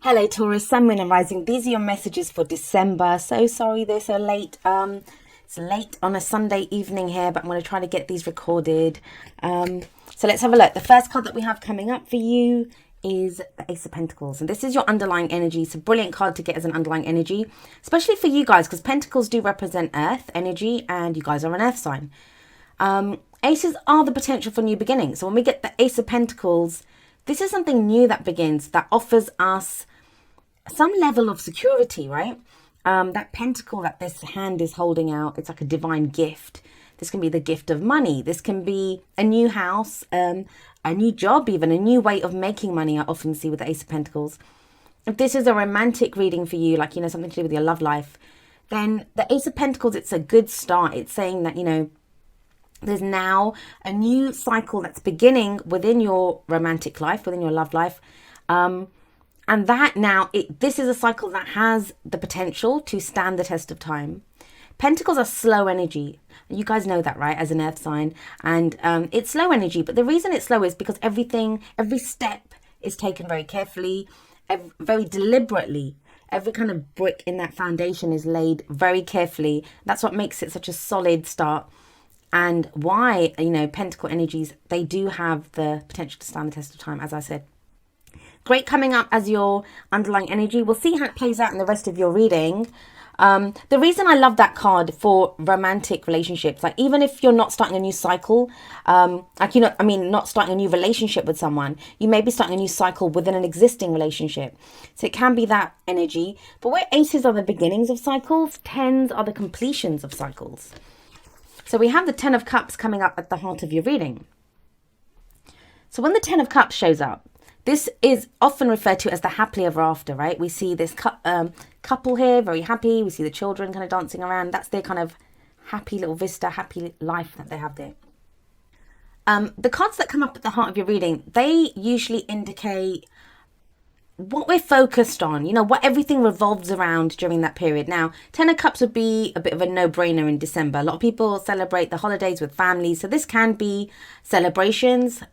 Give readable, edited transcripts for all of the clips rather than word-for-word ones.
Hello, Taurus, Sun, Moon, and Rising. These are your messages for December. So sorry they're so late. It's late on a Sunday evening here, but I'm going to try to get these recorded. So let's have a look. The first card that we have coming up for you is the Ace of Pentacles, and this is your underlying energy. It's a brilliant card to get as an underlying energy, especially for you guys, because Pentacles do represent Earth energy, and you guys are an Earth sign. Aces are the potential for new beginnings. So when we get the Ace of Pentacles, this is something new that begins, that offers us some level of security, right? That pentacle that this hand is holding out, it's like a divine gift. This can be the gift of money. This can be a new house, a new job, even a new way of making money. I often see with the Ace of Pentacles. If this is a romantic reading for you, like, something to do with your love life, then the Ace of Pentacles, it's a good start. It's saying that, there's now a new cycle that's beginning within your romantic life, within your love life. And that now, this is a cycle that has the potential to stand the test of time. Pentacles are slow energy. You guys know that, right? As an earth sign. And it's slow energy. But the reason it's slow is because every step is taken very carefully, very deliberately. Every kind of brick in that foundation is laid very carefully. That's what makes it such a solid start. And why, pentacle energies, they do have the potential to stand the test of time, as I said. Great coming up as your underlying energy. We'll see how it plays out in the rest of your reading. The reason I love that card for romantic relationships, like even if you're not starting a new cycle, not starting a new relationship with someone, you may be starting a new cycle within an existing relationship. So it can be that energy. But where aces are the beginnings of cycles, tens are the completions of cycles. So we have the Ten of Cups coming up at the heart of your reading. So when the Ten of Cups shows up, this is often referred to as the happily ever after, right? We see this couple here, very happy. We see the children kind of dancing around. That's their kind of happy little vista, happy life that they have there. The cards that come up at the heart of your reading, they usually indicate what we're focused on, what everything revolves around during that period. Now, Ten of Cups would be a bit of a no-brainer in December. A lot of people celebrate the holidays with families. So this can be celebrations,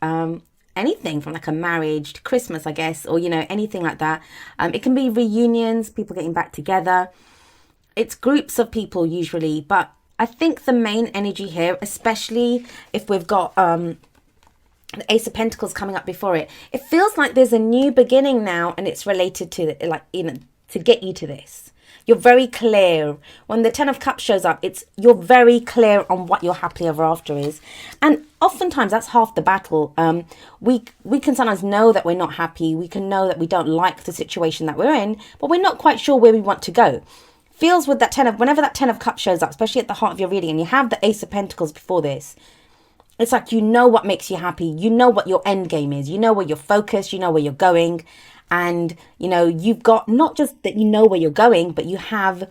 anything from like a marriage to Christmas, I guess, or, anything like that. It can be reunions, people getting back together. It's groups of people usually. But I think the main energy here, especially if we've got the Ace of Pentacles coming up before it, it feels like there's a new beginning now, and it's related to to get you to this. You're very clear when the Ten of Cups shows up. You're very clear on what your happily ever after is, and oftentimes that's half the battle. We can sometimes know that we're not happy. We can know that we don't like the situation that we're in, but we're not quite sure where we want to go. Feels with that whenever that Ten of Cups shows up, especially at the heart of your reading, and you have the Ace of Pentacles before this. It's like what makes you happy. You know what your end game is. You know where you're focused. You know where you're going. And, you've got not just that you know where you're going, but you have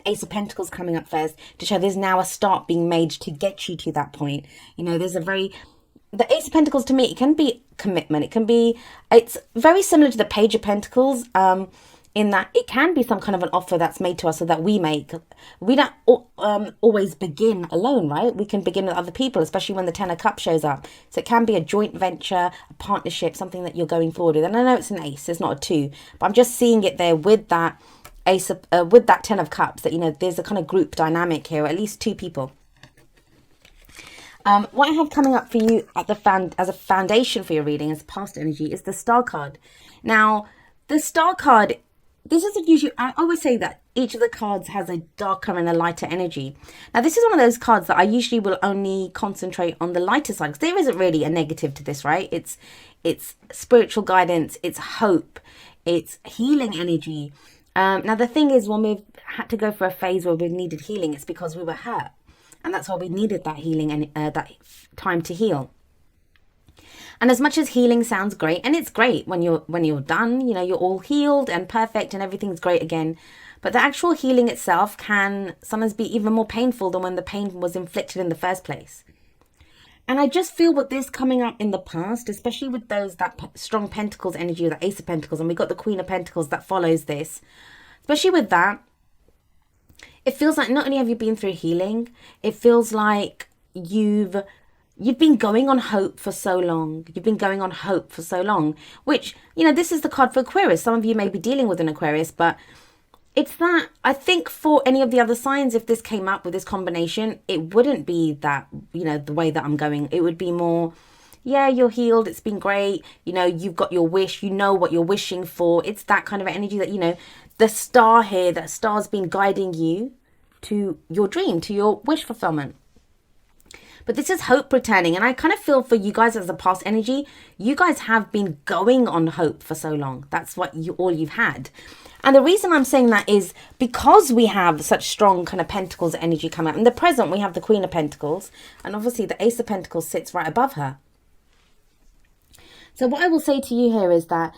Ace of Pentacles coming up first to show there's now a start being made to get you to that point. The Ace of Pentacles, to me, it can be commitment. It's very similar to the Page of Pentacles, in that it can be some kind of an offer that's made to us so that we don't always begin alone, right? We can begin with other people, especially when the Ten of Cups shows up. So it can be a joint venture, a partnership, something that you're going forward with. And I know it's an ace, it's not a two, but I'm just seeing it there with that ace of, with that Ten of Cups, that, there's a kind of group dynamic here, or at least two people. What I have coming up for you as a foundation for your reading, as past energy, is the Star card. Now, the Star card, this isn't usually, I always say that each of the cards has a darker and a lighter energy. Now, this is one of those cards that I usually will only concentrate on the lighter side, because there isn't really a negative to this, right? It's spiritual guidance, it's hope, it's healing energy. Now, the thing is, when we've had to go for a phase where we've needed healing, it's because we were hurt. And that's why we needed that healing and that time to heal. And as much as healing sounds great, and it's great when you're done, you're all healed and perfect and everything's great again. But the actual healing itself can sometimes be even more painful than when the pain was inflicted in the first place. And I just feel with this coming up in the past, especially with that strong Pentacles energy, or the Ace of Pentacles, and we got the Queen of Pentacles that follows this, especially with that, it feels like not only have you been through healing, it feels like you've You've been going on hope for so long. You've been going on hope for so long, which, this is the card for Aquarius. Some of you may be dealing with an Aquarius, but it's that I think for any of the other signs, if this came up with this combination, it wouldn't be that, the way that I'm going. It would be more, yeah, you're healed. It's been great. You've got your wish. You know what you're wishing for. It's that kind of energy that, the star here, that star's been guiding you to your dream, to your wish fulfillment. But this is hope returning. And I kind of feel for you guys as a past energy, you guys have been going on hope for so long. That's what all you've had. And the reason I'm saying that is because we have such strong kind of Pentacles energy come out. In the present, we have the Queen of Pentacles. And obviously the Ace of Pentacles sits right above her. So what I will say to you here is that,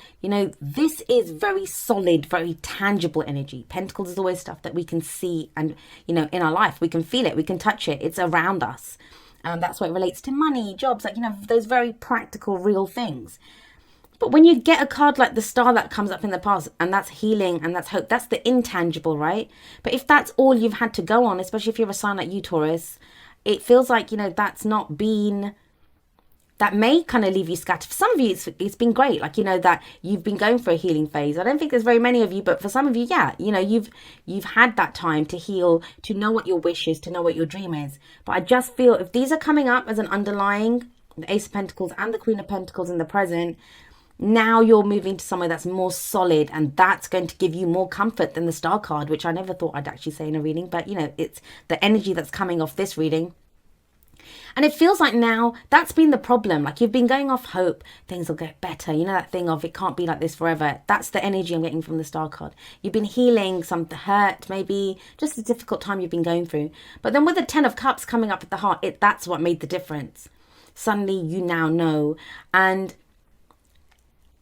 this is very solid, very tangible energy. Pentacles is always stuff that we can see and, in our life. We can feel it. We can touch it. It's around us. That's why it relates to money, jobs, those very practical, real things. But when you get a card like the Star that comes up in the past, and that's healing and that's hope, that's the intangible, right? But if that's all you've had to go on, especially if you're a sign like you, Taurus, it feels like, that's not been, that may kind of leave you scattered. For some of you, it's been great. That you've been going for a healing phase. I don't think there's very many of you, but for some of you, yeah, you've had that time to heal, to know what your wish is, to know what your dream is. But I just feel if these are coming up as an underlying, the Ace of Pentacles and the Queen of Pentacles in the present, now you're moving to somewhere that's more solid, and that's going to give you more comfort than the Star card, which I never thought I'd actually say in a reading. But, it's the energy that's coming off this reading. And it feels like now that's been the problem. Like you've been going off hope, things will get better. That thing of it can't be like this forever. That's the energy I'm getting from the Star card. You've been healing some hurt, maybe just a difficult time you've been going through. But then with the 10 of Cups coming up at the heart, that's what made the difference. Suddenly you now know. And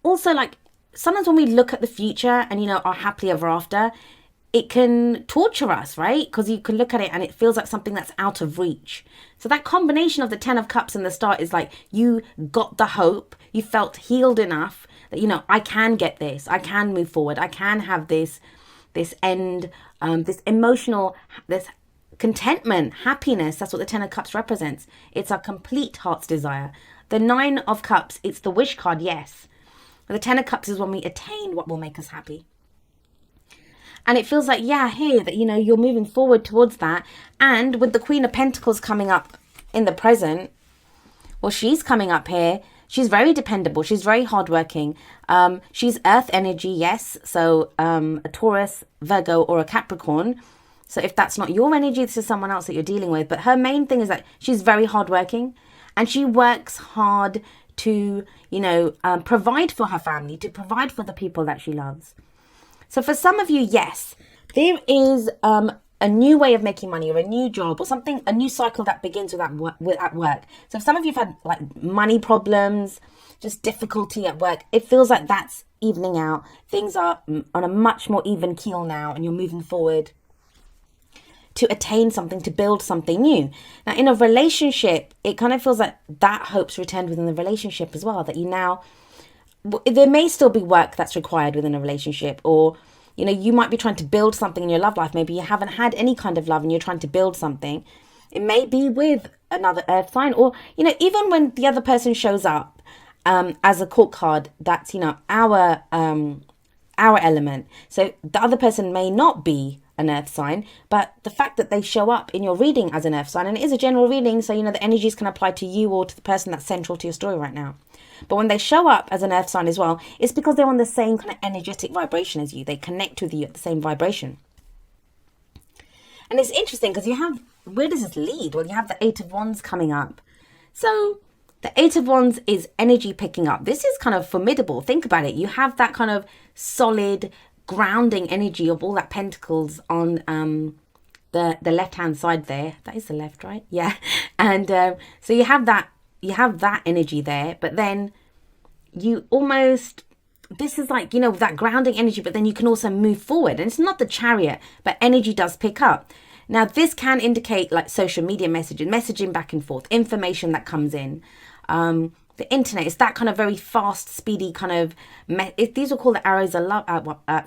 also, sometimes when we look at the future and, our happily ever after, it can torture us, right? Because you can look at it and it feels like something that's out of reach. So that combination of the 10 of Cups and the Star is like you got the hope, you felt healed enough that, I can get this, I can move forward, I can have this end, this emotional, this contentment, happiness. That's what the 10 of Cups represents. It's our complete heart's desire. The 9 of Cups, it's the wish card, yes. The 10 of Cups is when we attain what will make us happy. And it feels like, yeah, here that, you're moving forward towards that. And with the Queen of Pentacles coming up in the present, well, she's coming up here. She's very dependable. She's very hardworking. She's earth energy, yes. So a Taurus, Virgo, or a Capricorn. So if that's not your energy, this is someone else that you're dealing with. But her main thing is that she's very hardworking. And she works hard to, provide for her family, to provide for the people that she loves. So for some of you, yes, there is a new way of making money or a new job or something, a new cycle that begins at work. So if some of you have had money problems, just difficulty at work, it feels like that's evening out. Things are on a much more even keel now, and you're moving forward to attain something, to build something new. Now, in a relationship, it kind of feels like that hope's returned within the relationship as well, that you now, there may still be work that's required within a relationship, or, you might be trying to build something in your love life. Maybe you haven't had any kind of love and you're trying to build something. It may be with another earth sign, or, even when the other person shows up as a court card, that's, our element. So the other person may not be an earth sign, but the fact that they show up in your reading as an earth sign, and it is a general reading, so the energies can apply to you or to the person that's central to your story right now. But when they show up as an earth sign as well, it's because they're on the same kind of energetic vibration as you. They connect with you at the same vibration. And it's interesting because you have, where does this lead? Well, you have the 8 of Wands coming up. So the 8 of Wands is energy picking up. This is kind of formidable. Think about it. You have that kind of solid grounding energy of all that Pentacles on the left hand side there. That is the left, right? Yeah. And so you have that energy there, but then you almost, this is like, that grounding energy, but then you can also move forward. And it's not the Chariot, but energy does pick up. Now, this can indicate like social media messaging back and forth, information that comes in. The internet is that kind of very fast, speedy kind of, these are called the arrows of love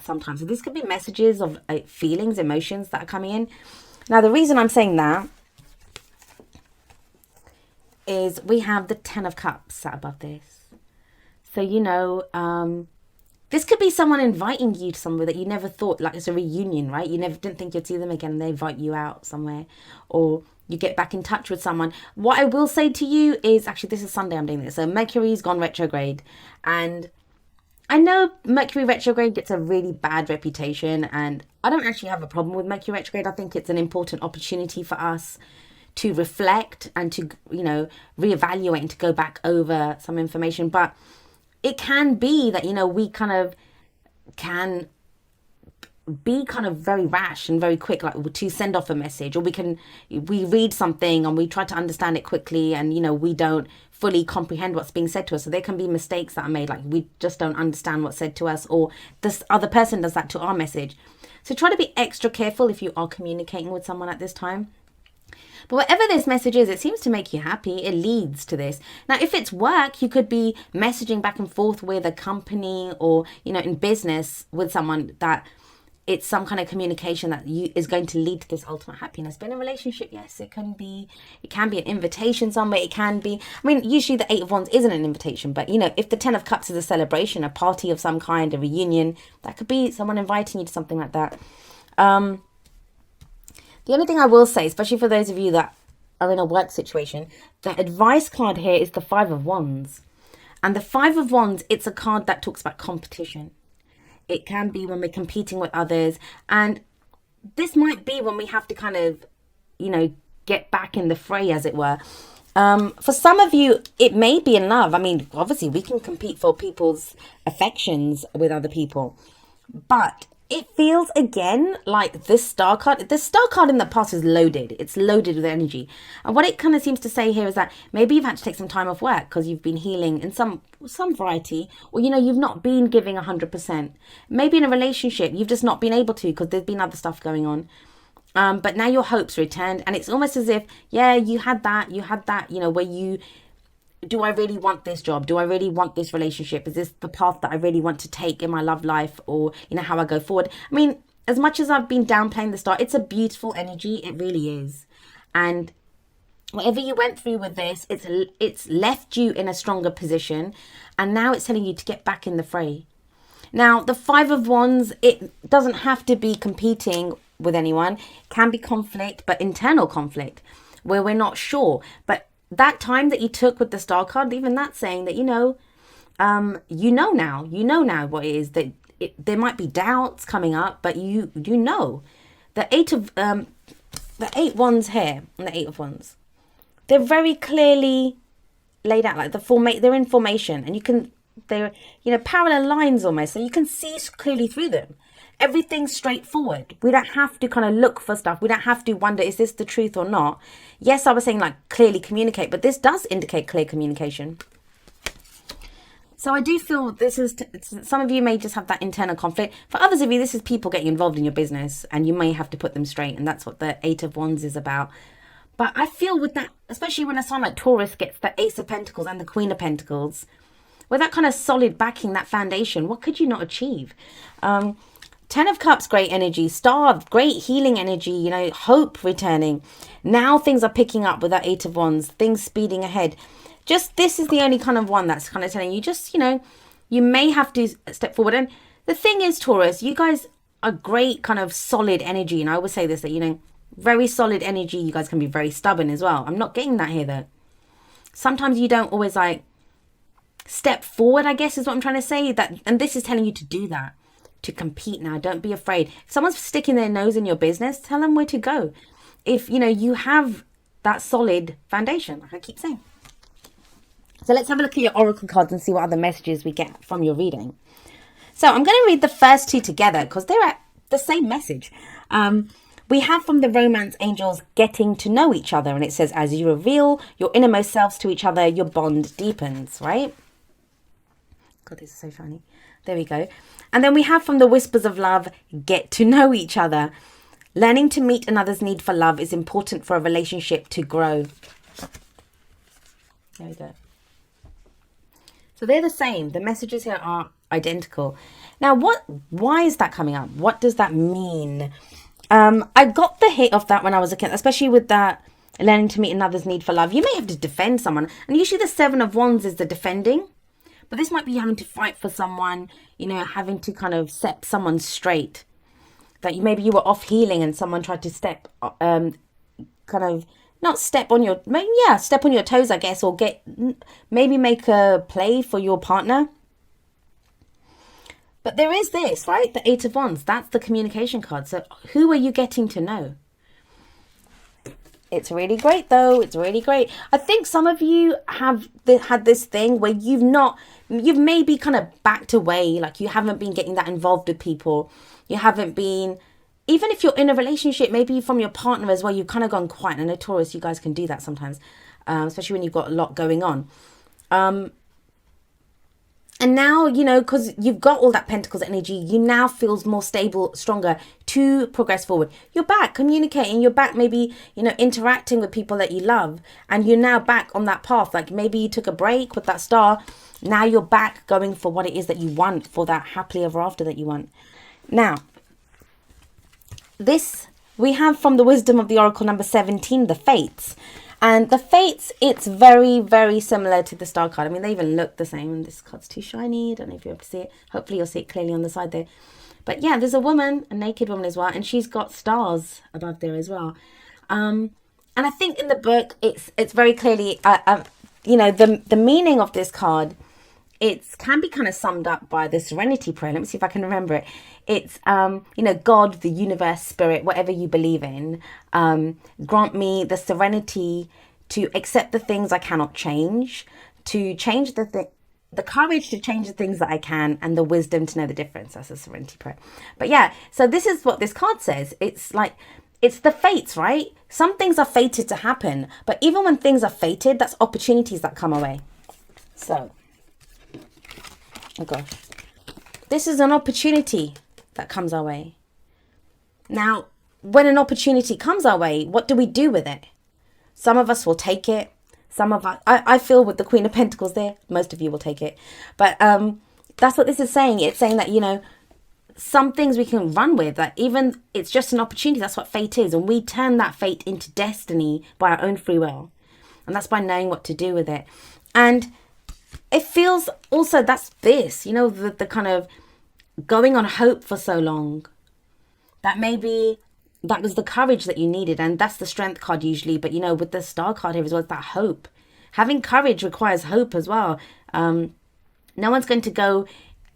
sometimes. So this could be messages of feelings, emotions that are coming in. Now, the reason I'm saying that is we have the Ten of Cups sat above this. So, this could be someone inviting you to somewhere that you never thought, like it's a reunion, right? You never didn't think you'd see them again and they invite you out somewhere, or you get back in touch with someone. What I will say to you is, actually, this is Sunday I'm doing this. So Mercury's gone retrograde, and I know Mercury retrograde gets a really bad reputation, and I don't actually have a problem with Mercury retrograde. I think it's an important opportunity for us to reflect and to, reevaluate and to go back over some information. But it can be that, we kind of can be kind of very rash and very quick, like to send off a message, or we read something and we try to understand it quickly, and we don't fully comprehend what's being said to us. So there can be mistakes that are made, like we just don't understand what's said to us, or this other person does that to our message. So try to be extra careful if you are communicating with someone at this time. But whatever this message is, it seems to make you happy. It leads to this. Now, if it's work, you could be messaging back and forth with a company, or, in business with someone, that it's some kind of communication that is going to lead to this ultimate happiness. But in a relationship, yes, it can be an invitation somewhere. It can be, usually the Eight of Wands isn't an invitation, but if the Ten of Cups is a celebration, a party of some kind, a reunion, that could be someone inviting you to something like that. The only thing I will say, especially for those of you that are in a work situation, the advice card here is the Five of Wands. And the Five of Wands, it's a card that talks about competition. It can be when we're competing with others. And this might be when we have to kind of, get back in the fray, as it were. For some of you, it may be in love. Obviously, we can compete for people's affections with other people. But it feels again like this star card. The star card in the past is loaded. It's loaded with energy. And what it kind of seems to say here is that maybe you've had to take some time off work because you've been healing in some variety, or, you've not been giving 100%. Maybe in a relationship, you've just not been able to because there's been other stuff going on. But now your hope's returned, and it's almost as if, you had that, where do I really want this job? Do I really want this relationship? Is this the path that I really want to take in my love life, or, how I go forward? As much as I've been downplaying the star, it's a beautiful energy. It really is. And whatever you went through with this, it's left you in a stronger position. And now it's telling you to get back in the fray. Now, the Five of Wands, it doesn't have to be competing with anyone. It can be conflict, but internal conflict where we're not sure. But that time that you took with the star card, even that's saying that, now what it is, that there might be doubts coming up, but the Eight Wands here and the Eight of Wands, they're very clearly laid out, like they're in formation, and they're parallel lines almost, so you can see clearly through them. Everything's straightforward. We don't have to kind of look for stuff. We don't have to wonder, is this the truth or not? Yes, I was saying like clearly communicate, but this does indicate clear communication. So I do feel some of you may just have that internal conflict. For others of you, this is people getting involved in your business, and you may have to put them straight. And that's what the Eight of Wands is about. But I feel with that, especially when a sign like Taurus gets the Ace of Pentacles and the Queen of Pentacles, with that kind of solid backing, that foundation, what could you not achieve? Ten of Cups, great energy. Star, great healing energy, hope returning. Now things are picking up with that Eight of Wands, things speeding ahead. Just this is the only kind of one that's kind of telling you just, you may have to step forward. And the thing is, Taurus, you guys are great kind of solid energy. And I always say this, that, very solid energy. You guys can be very stubborn as well. I'm not getting that here, though. Sometimes you don't always step forward, I guess is what I'm trying to say. And this is telling you to do that. To compete now. Don't be afraid. If someone's sticking their nose in your business, tell them where to go. If you have that solid foundation, like I keep saying. So let's have a look at your oracle cards and see what other messages we get from your reading. So I'm going to read the first two together because they're at the same message. We have from the romance angels getting to know each other, and it says, as you reveal your innermost selves to each other, your bond deepens, right? God, this is so shiny. There we go. And then we have from the whispers of love, get to know each other. Learning to meet another's need for love is important for a relationship to grow. There we go. So they're the same. The messages here are identical. Now, why is that coming up? What does that mean? I got the hit of that when I was a kid, especially with that learning to meet another's need for love. You may have to defend someone, and usually the Seven of Wands is the defending, but this might be having to fight for someone, having to kind of set someone straight. That maybe you were off healing and someone tried to step, kind of not step on your, maybe, yeah, step on your toes, I guess, or maybe make a play for your partner. But there is this, right? The Eight of Wands. That's the communication card. So who are you getting to know? It's really great, though. It's really great. I think some of you have had this thing where you've maybe kind of backed away. Like you haven't been getting that involved with people. You haven't been, even if you're in a relationship, maybe from your partner as well, you've kind of gone quiet. I know Taurus, you guys can do that sometimes, especially when you've got a lot going on. And now, because you've got all that Pentacles energy, you now feels more stable, stronger to progress forward. You're back communicating. You're back maybe, interacting with people that you love. And you're now back on that path. Like maybe you took a break with that star. Now you're back going for what it is that you want, for that happily ever after that you want. Now, this we have from the Wisdom of the Oracle number 17, the Fates. And the Fates, it's very, very similar to the Star card. I mean, they even look the same. And this card's too shiny. I don't know if you're able to see it. Hopefully you'll see it clearly on the side there. But yeah, there's a woman, a naked woman as well. And she's got stars above there as well. And I think in the book, it's very clearly, the meaning of this card, it can be kind of summed up by the Serenity Prayer. Let me see if I can remember it. It's, God, the universe, spirit, whatever you believe in, grant me the serenity to accept the things I cannot change, to change the courage to change the things that I can, and the wisdom to know the difference. That's a Serenity Prayer. But yeah, so this is what this card says. It's like, it's the fates, right? Some things are fated to happen, but even when things are fated, that's opportunities that come away. So, oh gosh, this is an opportunity that comes our way. Now, when an opportunity comes our way, what do we do with it? Some of us will take it. Some of us, I feel with the Queen of Pentacles there, most of you will take it. But that's what this is saying. It's saying that, some things we can run with, that even it's just an opportunity. That's what fate is. And we turn that fate into destiny by our own free will. And that's by knowing what to do with it. And it feels also, that's this, the kind of going on hope for so long, that maybe that was the courage that you needed. And that's the Strength card usually. But, with the Star card here as well, it's that hope. Having courage requires hope as well. No one's going to go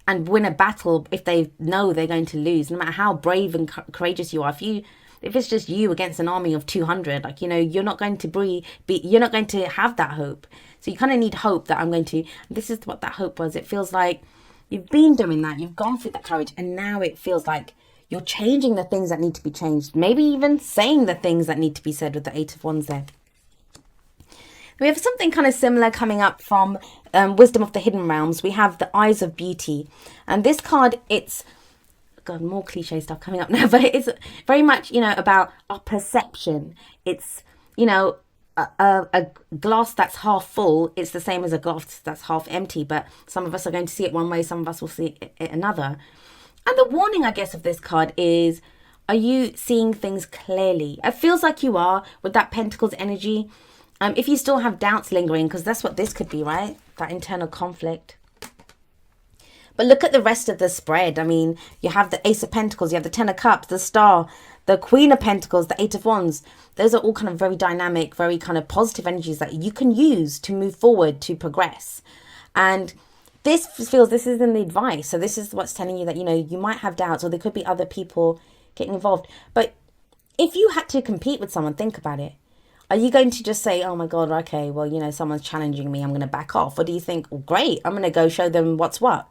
and win a battle if they know they're going to lose, no matter how brave and courageous you are. If it's just you against an army of 200, you're not going to you're not going to have that hope. So you kind of need hope that this is what that hope was. It feels like you've been doing that. You've gone through that courage. And now it feels like you're changing the things that need to be changed. Maybe even saying the things that need to be said with the Eight of Wands there. We have something kind of similar coming up from Wisdom of the Hidden Realms. We have the Eyes of Beauty. And this card, it's, God, more cliche stuff coming up now, but it's very much, about our perception. It's, a glass that's half full, it's the same as a glass that's half empty, but some of us are going to see it one way, some of us will see it another. And the warning, I guess, of this card is, are you seeing things clearly? It feels like you are with that Pentacles energy. If you still have doubts lingering, because that's what this could be, right? That internal conflict. But look at the rest of the spread. I mean, you have the Ace of Pentacles, you have the Ten of Cups, the Star, the Queen of Pentacles, the Eight of Wands. Those are all kind of very dynamic, very kind of positive energies that you can use to move forward, to progress. And this is in the advice. So this is what's telling you that, you might have doubts, or there could be other people getting involved. But if you had to compete with someone, think about it. Are you going to just say, oh my God, okay, well, someone's challenging me, I'm going to back off? Or do you think, oh, great, I'm going to go show them what's what?